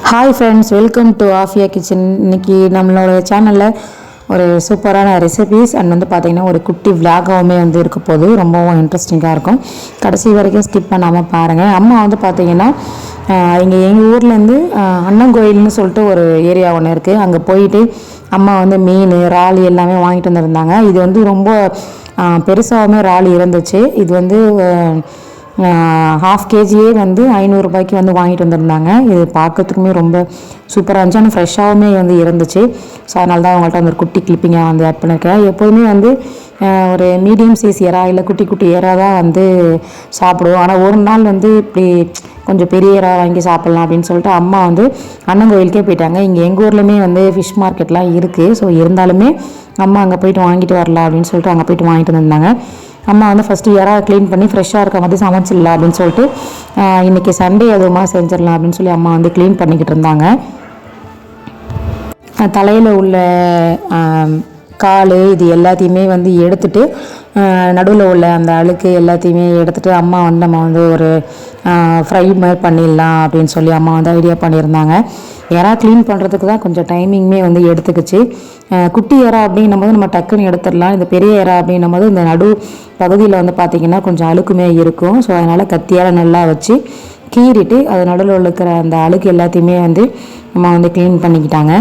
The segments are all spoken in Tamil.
Hi friends, welcome to Afiya kitchen. இன்றைக்கி நம்மளோட சேனலில் ஒரு சூப்பரான ரெசிபீஸ் அண்ட் பார்த்திங்கன்னா ஒரு குட்டி விளாகாகவுமே இருக்க போது ரொம்பவும் இன்ட்ரெஸ்டிங்காக இருக்கும். கடைசி வரைக்கும் ஸ்கிப் பண்ணாமல் பாருங்கள். அம்மா பார்த்திங்கன்னா இங்கே எங்கள் ஊர்லேருந்து அண்ணங்கோயில்னு சொல்லிட்டு ஒரு ஏரியா ஒன்று இருக்குது. அங்கே போயிட்டு அம்மா மீன் இறால் எல்லாமே வாங்கிட்டு வந்துருந்தாங்க. இது ரொம்ப பெருசாகவுமே இறால் இருந்துச்சு. இது 1/2 kg 500 ரூபாய்க்கு வாங்கிட்டு வந்திருந்தாங்க. இது பார்க்கறதுக்குமே ரொம்ப சூப்பராக இருந்துச்சு. ஆனால் ஃப்ரெஷ்ஷாகவுமே இருந்துச்சு. ஸோ அதனால தான் அவங்கள்ட்ட ஒரு குட்டி கிளிப்பிங்காக ஆட் பண்ணியிருக்கேன். எப்போதுமே ஒரு மீடியம் சைஸ் எறா இல்லை குட்டி குட்டி எறா தான் சாப்பிடுவோம். ஆனால் ஒரு நாள் இப்படி கொஞ்சம் பெரிய எறா வாங்கி சாப்பிட்லாம் அப்படின்னு சொல்லிட்டு அம்மா அண்ணன் கோயிலுக்கே போயிட்டாங்க. இங்கே எங்கள் ஊர்லேயுமே ஃபிஷ் மார்க்கெட்லாம் இருக்குது. ஸோ இருந்தாலுமே அம்மா அங்கே போயிட்டு வாங்கிட்டு வரலாம் அப்படின்னு சொல்லிட்டு அங்கே போயிட்டு வாங்கிட்டு வந்திருந்தாங்க. அம்மா ஃபஸ்ட்டு எறா க்ளீன் பண்ணி ஃப்ரெஷ்ஷாக இருக்க மாதிரி சமைச்சிடலாம் அப்படின்னு சொல்லிட்டு இன்றைக்கி சண்டே அதுவுமா செஞ்சிடலாம் அப்படின்னு சொல்லி அம்மா க்ளீன் பண்ணிக்கிட்டு இருந்தாங்க. தலையில் உள்ள கால் இது எல்லாத்தையுமே எடுத்துட்டு நடுவில் உள்ள அந்த அழுக்கு எல்லாத்தையுமே எடுத்துகிட்டு அம்மா நம்ம ஒரு ஃப்ரை மாதிரி பண்ணிடலாம் அப்படின்னு சொல்லி அம்மா ஐடியா பண்ணியிருந்தாங்க. எறா க்ளீன் பண்ணுறதுக்கு தான் கொஞ்சம் டைமிங்குமே எடுத்துக்கிச்சு. குட்டி எறா அப்படின்னும் போது நம்ம டக்குன்னு எடுத்துடலாம். இந்த பெரிய எறா அப்படின்னும் போது இந்த நடு பகுதியில் பார்த்திங்கன்னா கொஞ்சம் அழுக்குமே இருக்கும். ஸோ அதனால் கத்தியால் நல்லா வச்சு கீறிட்டு அது நடுவில் இருக்கிற அந்த அழுக்கு எல்லாத்தையுமே அம்மா க்ளீன் பண்ணிக்கிட்டாங்க.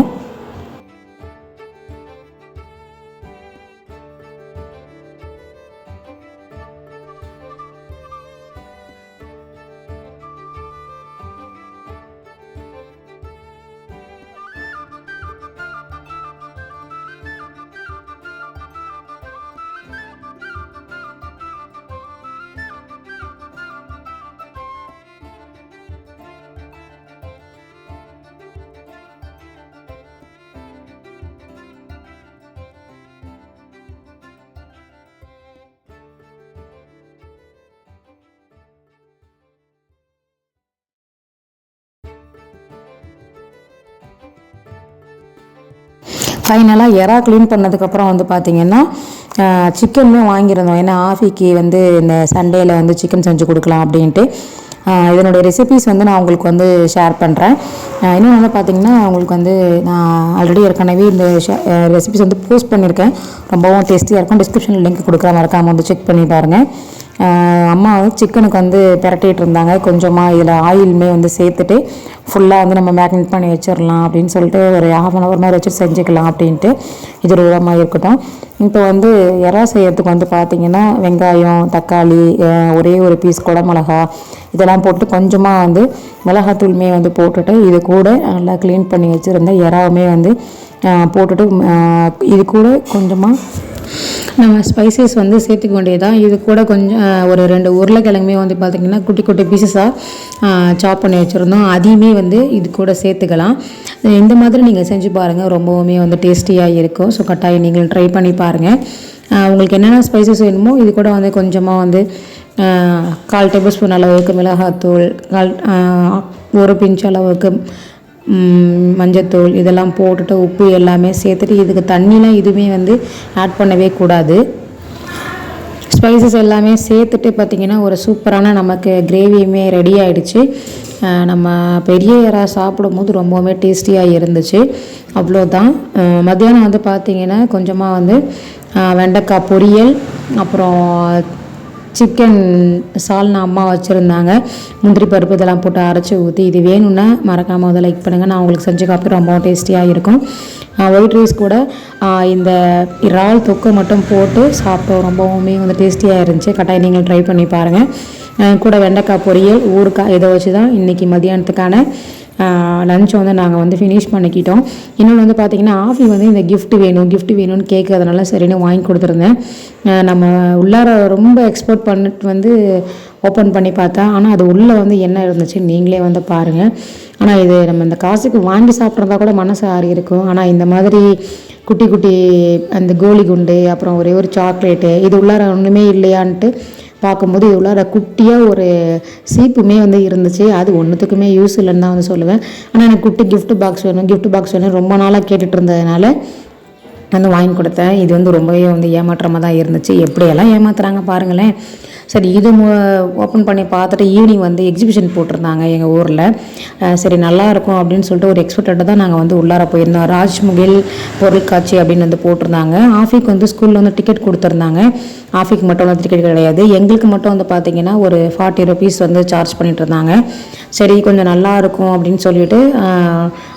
ஃபைனலாக எறா க்ளீன் பண்ணதுக்கப்புறம் பார்த்திங்கன்னா சிக்கனுமே வாங்கியிருந்தோம். ஏன்னா ஆஃபிக்கு இந்த சண்டேயில் சிக்கன் செஞ்சு கொடுக்கலாம் அப்படின்ட்டு. இதனுடைய ரெசிபீஸ் நான் உங்களுக்கு ஷேர் பண்ணுறேன். இன்னும் பார்த்திங்கன்னா உங்களுக்கு நான் ஆல்ரெடி ஏற்கனவே இந்த ரெசிபீஸ் போஸ்ட் பண்ணியிருக்கேன். ரொம்பவும் டேஸ்டியாக இருக்கும். டிஸ்கிரிப்ஷனில் லிங்க் கொடுக்குறேன், மறக்காமல் செக் பண்ணி பாருங்கள். அம்மா சிக்கனுக்கு பிரட்டிகிட்டு இருந்தாங்க. கொஞ்சமாக இதில் ஆயிலுமே சேர்த்துட்டு ஃபுல்லாக நம்ம மேக்னேட் பண்ணி வச்சிடலாம் அப்படின்னு சொல்லிட்டு ஒரு 1/2 hour மாதிரி வச்சு செஞ்சுக்கலாம் அப்படின்ட்டு. இது ஒரு விதமாக இருக்கட்டும். இப்போ எறா செய்யறதுக்கு பார்த்திங்கன்னா வெங்காயம், தக்காளி, ஒரே ஒரு பீஸ் குடமிளகா இதெல்லாம் போட்டு கொஞ்சமாக மிளகாத்தூள்மே போட்டுட்டு இது கூட நல்லா க்ளீன் பண்ணி வச்சுருந்தேன் எறாவுமே போட்டுட்டு இது கூட கொஞ்சமாக நம்ம ஸ்பைசஸ் சேர்த்துக்க வேண்டியதான். இது கூட கொஞ்சம் ஒரு 2 உருளைக்கிழங்குமே பார்த்திங்கன்னா குட்டி குட்டி பீசஸாக சாப் பண்ணி வச்சுருந்தோம். அதையுமே இது கூட சேர்த்துக்கலாம். இந்த மாதிரி நீங்கள் செஞ்சு பாருங்கள், ரொம்பவுமே டேஸ்டியாக இருக்கும். ஸோ கட்டாயம் நீங்கள் ட்ரை பண்ணி பாருங்கள். உங்களுக்கு என்னென்ன ஸ்பைசஸ் வேணுமோ இது கூட கொஞ்சமாக 1/4 டேபிள்ஸ்பூன் அளவுக்கு மிளகாத்தூள், 1 பிஞ்ச் அளவுக்கு மஞ்சத்தூள் இதெல்லாம் போட்டுட்டு உப்பு எல்லாமே சேர்த்துட்டு இதுக்கு தண்ணிலாம் எதுவுமே ஆட் பண்ணவே கூடாது. ஸ்பைசஸ் எல்லாமே சேர்த்துட்டு பார்த்திங்கன்னா ஒரு சூப்பரான நமக்கு கிரேவியுமே ரெடி ஆகிடுச்சு. நம்ம பெரிய எறா சாப்பிடும்போது ரொம்பவுமே டேஸ்டியாக இருந்துச்சு. அவ்வளோதான். மத்தியானம் பார்த்திங்கன்னா கொஞ்சமாக வெண்டைக்காய் பொரியல், அப்புறம் சிக்கன் சால்னா அம்மா வச்சுருந்தாங்க. முந்திரி பருப்பு இதெல்லாம் போட்டு அரைச்சி ஊற்றி இது வேணும்னா மறக்காமல் லைக் பண்ணுங்கள். நான் உங்களுக்கு செஞ்சு காப்பி ரொம்பவும் டேஸ்டியாக இருக்கும். ஒயிட் ரைஸ் கூட இந்த இறால் தொக்கை மட்டும் போட்டு சாப்பிட்டோம். ரொம்பவுமே டேஸ்டியாக இருந்துச்சு. கட்டாயம் நீங்கள் ட்ரை பண்ணி பாருங்கள். கூட வெண்டைக்காய் பொரியல், ஊறுகாய் இதை வச்சு தான் இன்றைக்கி மதியானத்துக்கான லஞ்சை நாங்கள் ஃபினிஷ் பண்ணிக்கிட்டோம். இன்னொன்று பார்த்திங்கன்னா ஆஃபி இந்த கிஃப்ட் வேணும்னு கேட்கறதுனால சரின்னு வாங்கி கொடுத்துருந்தேன். நம்ம உள்ளார ரொம்ப எக்ஸ்போர்ட் பண்ணிட்டு ஓப்பன் பண்ணி பார்த்தா, ஆனால் அது உள்ளே என்ன இருந்துச்சு நீங்களே பாருங்கள். ஆனால் இது நம்ம இந்த காசுக்கு வாங்கி சாப்பிட்றதா கூட மனசு ஆறி இருக்கும். ஆனால் இந்த மாதிரி குட்டி குட்டி அந்த கோலி குண்டு, அப்புறம் ஒரே ஒரு சாக்லேட்டு இது உள்ளார ஒன்றுமே இல்லையான்ட்டு பார்க்கும்போது இது உள்ளார குட்டியாக ஒரு சீப்புமே இருந்துச்சு. அது ஒன்றுத்துக்குமே யூஸ் இல்லைன்னு தான் சொல்லுவேன். ஆனால் எனக்கு குட்டி கிஃப்ட் பாக்ஸ் வேணும் ரொம்ப நாளாக கேட்டுட்டு இருந்ததுனால வாங்கி கொடுத்தேன். இது ரொம்பவே ஏமாற்றமாக தான் இருந்துச்சு. எப்படியெல்லாம் ஏமாத்துறாங்க பாருங்களேன். சரி இது ஓப்பன் பண்ணி பார்த்துட்டு ஈவினிங் வந்து எக்ஸிபிஷன் போட்டிருந்தாங்க எங்கள் ஊரில். சரி நல்லாயிருக்கும் அப்படின்னு சொல்லிட்டு ஒரு எக்ஸ்பெக்டட் தான் நாங்கள் வந்து உள்ளார போயிருந்தோம். ராஜ்முகில் பொருட்காட்சி அப்படின்னு வந்து போட்டிருந்தாங்க. ஆஃபிக்கு வந்து ஸ்கூலில் வந்து டிக்கெட் கொடுத்துருந்தாங்க. ஆஃபிக்கு மட்டும் வந்து டிக்கெட் கிடையாது, எங்களுக்கு மட்டும் வந்து பார்த்திங்கன்னா ஒரு 40 rupees வந்து சார்ஜ் பண்ணிட்டு இருந்தாங்க. சரி கொஞ்சம் நல்லா இருக்கும் அப்படின்னு சொல்லிட்டு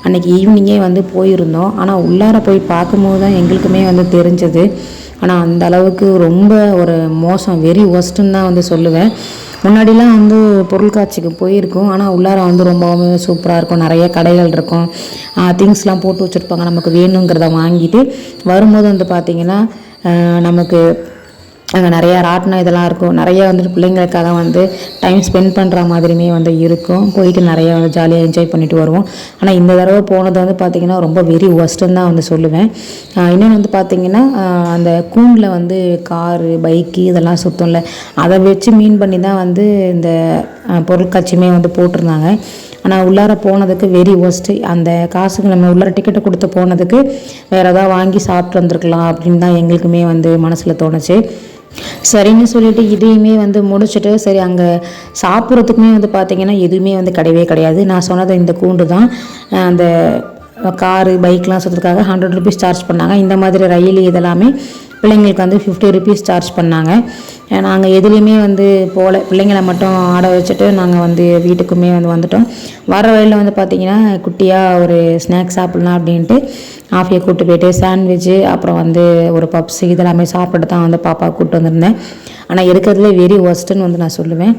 அன்றைக்கி ஈவினிங்கே வந்து போயிருந்தோம். ஆனால் உள்ளார போய் பார்க்கும்போது தான் எங்களுக்குமே வந்து தெரிஞ்சது. ஆனால் அந்த அளவுக்கு ரொம்ப ஒரு மோசம், வெரி ஒஸ்ட்டுன்னு தான் வந்து சொல்லுவேன். முன்னாடிலாம் வந்து பொருட்காட்சிக்கு போயிருக்கோம், ஆனால் உள்ளார வந்து ரொம்பவுமே சூப்பராக இருக்கும். நிறைய கடைகள் இருக்கும், திங்ஸ்லாம் போட்டு வச்சுருப்பாங்க. நமக்கு வேணுங்கிறத வாங்கிட்டு வரும்போது வந்து பார்த்திங்கன்னா நமக்கு அங்கே நிறையா ராட்டினம் இதெல்லாம் இருக்கும். நிறையா வந்துட்டு பிள்ளைங்களுக்காக வந்து டைம் ஸ்பெண்ட் பண்ணுற மாதிரியுமே வந்து இருக்கும். போயிட்டு நிறையா வந்து ஜாலியாக என்ஜாய் பண்ணிட்டு வருவோம். ஆனால் இந்த தடவை போனது வந்து பார்த்திங்கன்னா ரொம்ப வெரி ஒஸ்ட்டுன்னு தான் வந்து சொல்லுவேன். இன்னொன்று வந்து பார்த்திங்கன்னா அந்த கூண்டில் வந்து காரு பைக்கு இதெல்லாம் சுத்தம்ல, அதை வச்சு மீன் பண்ணி தான் வந்து இந்த பொருட்காட்சியுமே வந்து போட்டிருந்தாங்க. ஆனால் உள்ளார போனதுக்கு வெரி ஒஸ்ட்டு. அந்த காசுக்கு நம்ம உள்ளார டிக்கெட்டை கொடுத்து போனதுக்கு வேறு ஏதாவது வாங்கி சாப்பிட்டு வந்துருக்கலாம் அப்படின்னு தான் எங்களுக்குமே வந்து மனசில் தோணுச்சு. சரின்னு சொல்லிட்டு இதையுமே வந்து முடிச்சுட்டு சரி அங்கே சாப்பிட்றதுக்குமே வந்து பார்த்திங்கன்னா எதுவுமே வந்து கிடையவே கிடையாது. நான் சொன்னது இந்த கூண்டு தான். அந்த காரு பைக்லாம் சுற்றுறதுக்காக 100 rupees சார்ஜ் பண்ணாங்க. இந்த மாதிரி ரயில் இதெல்லாமே பிள்ளைங்களுக்கு வந்து 50 rupees சார்ஜ் பண்ணாங்க. நாங்கள் எதுலேயுமே வந்து போகல, பிள்ளைங்களை மட்டும் ஆட வச்சுட்டு நாங்கள் வந்து வீட்டுக்குமே வந்து வந்துட்டோம். வர வழியில் வந்து பார்த்திங்கன்னா குட்டியாக ஒரு ஸ்நாக்ஸ் சாப்பிட்லாம் அப்படின்ட்டு ஆஃபியை கூப்பிட்டு போயிட்டு சாண்ட்விட்சு அப்புறம் வந்து ஒரு பப்ஸு இதெல்லாமே சாப்பிட்டு தான் வந்து பாப்பா கூப்பிட்டு வந்திருந்தேன். ஆனால் இருக்கிறதுல வெரி ஒஸ்ட்டுன்னு வந்து நான் சொல்லுவேன்.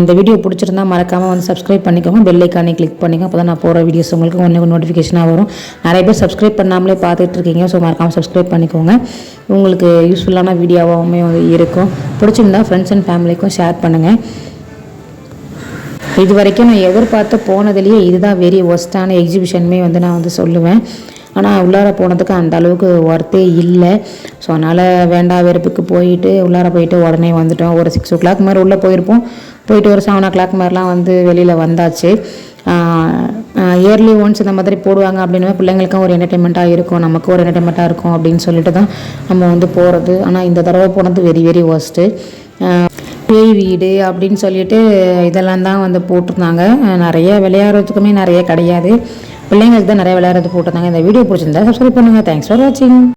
இந்த வீடியோ பிடிச்சிருந்தா மறக்காமல் வந்து சப்ஸ்கிரைப் பண்ணிக்கோங்க, பெல் ஐக்கானே கிளிக் பண்ணிக்கோங்க. அப்போ தான் நான் போகிற வீடியோஸ் உங்களுக்கு ஒன்று நோட்டிஃபிகேஷனாக வரும். நிறைய பேர் சப்ஸ்கிரைப் பண்ணாமலே பார்த்துட்டு இருக்கீங்க, ஸோ மறக்காமல் சப்ஸ்கிரைப் பண்ணிக்கோங்க. உங்களுக்கு யூஸ்ஃபுல்லான வீடியோவாகவுமே வந்து இருக்கும். பிடிச்சிருந்தா ஃப்ரெண்ட்ஸ் அண்ட் ஃபேமிலிக்கும் ஷேர் பண்ணுங்கள். இது வரைக்கும் நான் எதிர்பார்த்து போனதுலேயே இதுதான் வெரி ஒஸ்ட்டான எக்ஸிபிஷனுமே வந்து நான் வந்து சொல்லுவேன். ஆனால் உள்ளார போனதுக்கு அந்த அளவுக்கு ஒர்த்தே இல்லை. ஸோ அதனால் வேண்டா வெறுப்புக்கு போயிட்டு உள்ளார போயிட்டு உடனே வந்துட்டோம். ஒரு 6 o'clock மாதிரி உள்ளே போயிருப்போம். போயிட்டு ஒரு 7 o'clock மாதிரிலாம் வந்து வெளியில் வந்தாச்சு. இயர்லி ஒன்ஸ் இந்த மாதிரி போடுவாங்க அப்படின்னு பிள்ளைங்களுக்கும் ஒரு என்டர்டெயின்மெண்ட்டாக இருக்கும், நமக்கும் ஒரு என்டர்டெயின்மெண்ட்டாக இருக்கும் அப்படின்னு சொல்லிட்டு தான் நம்ம வந்து போகிறது. ஆனால் இந்த தடவை போனது வெரி வெரி ஒஸ்ட்டு. பேய் வீடு அப்படின்னு சொல்லிட்டு இதெல்லாம் தான் வந்து போட்டிருந்தாங்க. நிறைய விளையாடுறதுக்குமே நிறைய கிடையாது, பிள்ளைங்களுக்கு தான் நிறைய விளையாடுறது போட்டிருந்தாங்க. இந்த வீடியோ பிடிச்சிருந்தா சப்ஸ்கிரைப் பண்ணுங்கள். தேங்க்ஸ் ஃபார் வாட்சிங்.